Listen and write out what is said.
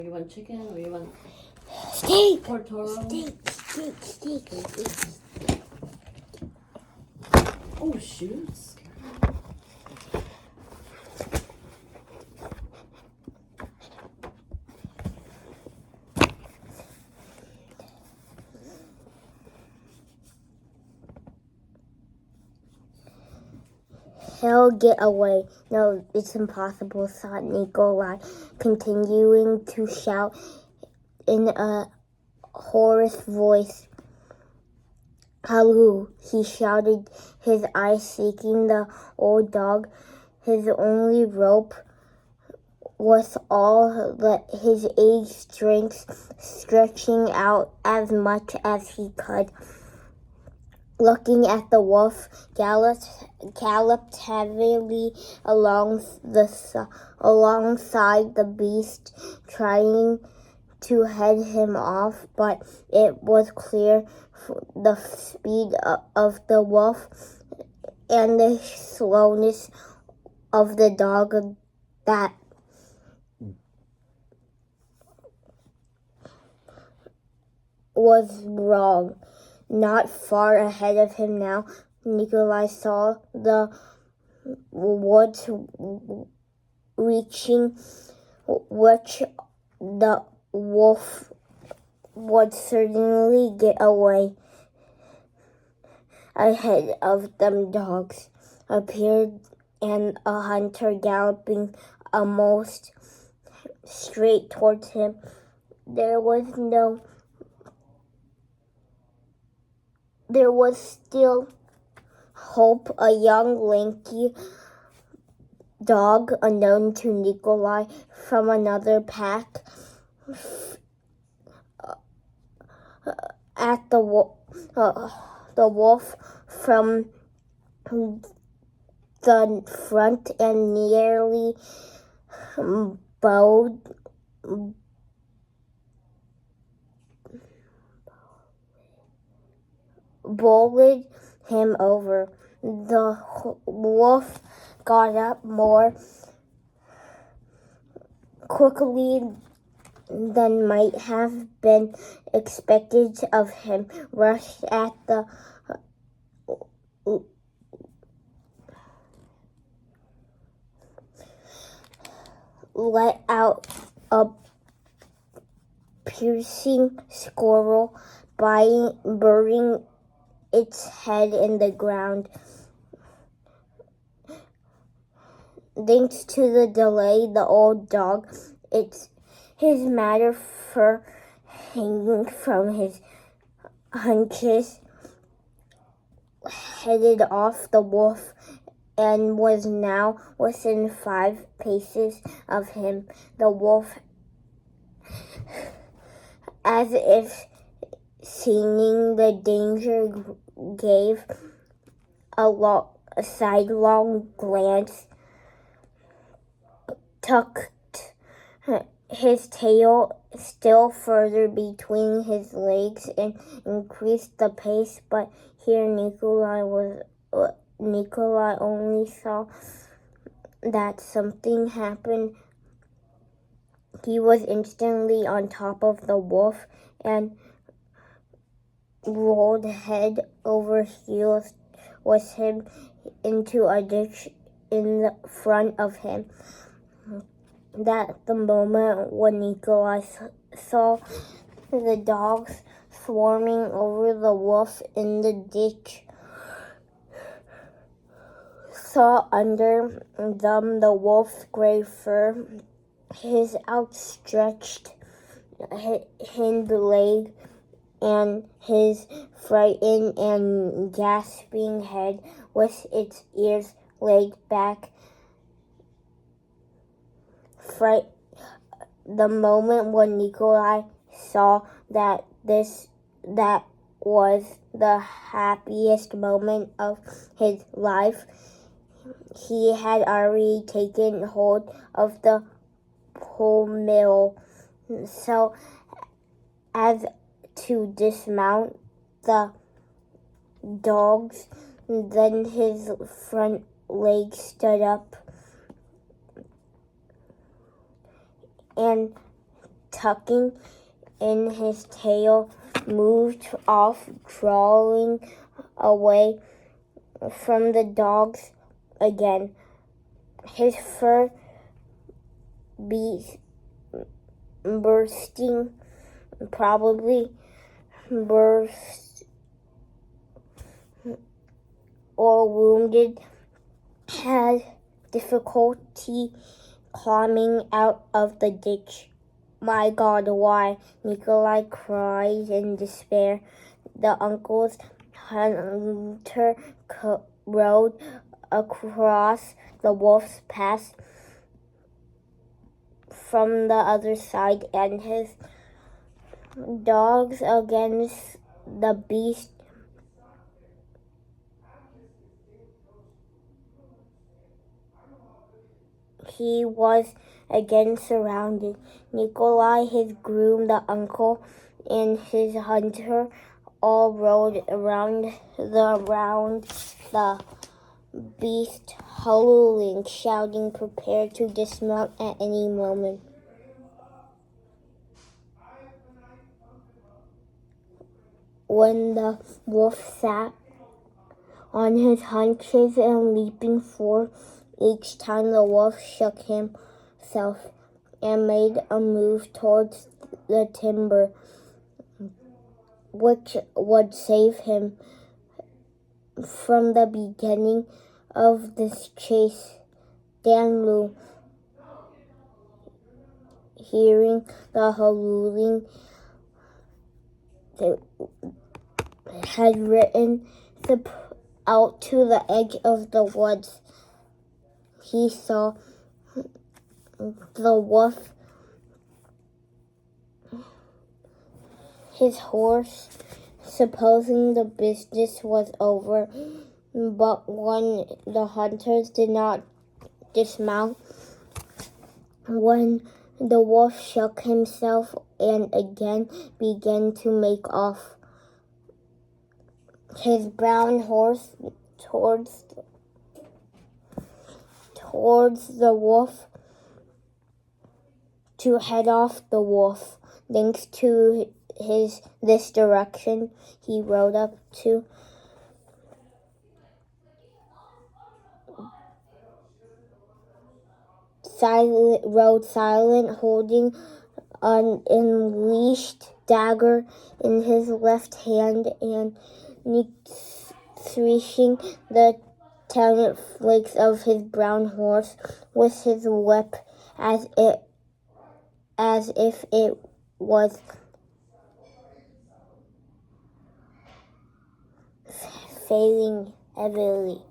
You want chicken or you want steak? pork toro? Steak. Oh shoot! He'll get away. No, it's impossible, thought Nikolai, continuing to shout in a hoarse voice. Halloo, he shouted, his eyes seeking the old dog. His only rope was all his age strength, stretching out as much as he could. Looking at the wolf, galloped heavily alongside the beast, trying to head him off, but it was clear the speed of the wolf and the slowness of the dog that was wrong. Not far ahead of him now, Nikolai saw the woods reaching which the wolf would certainly get away. Ahead of them, dogs appeared and a hunter galloping almost straight towards him. There was still hope. A young, lanky dog, unknown to Nikolai from another pack, at the wolf from the front and nearly bowled him over. The wolf got up more quickly than might have been expected of him, rushed at the let out a piercing squirrel, burying its head in the ground. Thanks to the delay, the old dog, his matted fur hanging from his haunches, headed off the wolf and was now within 5 paces of him. The wolf, as if seeing the danger, gave a sidelong glance, tucked his tail still further between his legs, and increased the pace. But here Nikolai only saw that something happened. He was instantly on top of the wolf and rolled head over heels with him into a ditch in the front of him. That the moment when Nikolai saw the dogs swarming over the wolf in the ditch, saw under them the wolf's gray fur, his outstretched hind leg, and his frightened and gasping head with its ears laid back. The moment when Nikolai saw that was the happiest moment of his life. He had already taken hold of the pommel so as to dismount the dogs. Then his front legs stood up and tucking in his tail, moved off, drawing away from the dogs again. His fur probably burst or wounded, had difficulty climbing out of the ditch. My God, why? Nikolai cried in despair. The uncle's hunter rode across the wolf's path from the other side, and his dogs against the beast. He was again surrounded. Nikolai, his groom, the uncle, and his hunter all rode around the beast, howling, shouting, prepared to dismount at any moment. When the wolf sat on his haunches and leaping forward, each time the wolf shook himself and made a move towards the timber, which would save him. From the beginning of this chase, Dan Lu, hearing the howling, had ridden out to the edge of the woods. He saw the wolf, his horse, supposing the business was over, but when the hunters did not dismount, when the wolf shook himself and again began to make off, his brown horse towards the wolf to head off the wolf. Thanks to this direction, he rode up to silent, holding an unleashed dagger in his left hand and threshing the talon flakes of his brown horse with his whip as if it was failing heavily.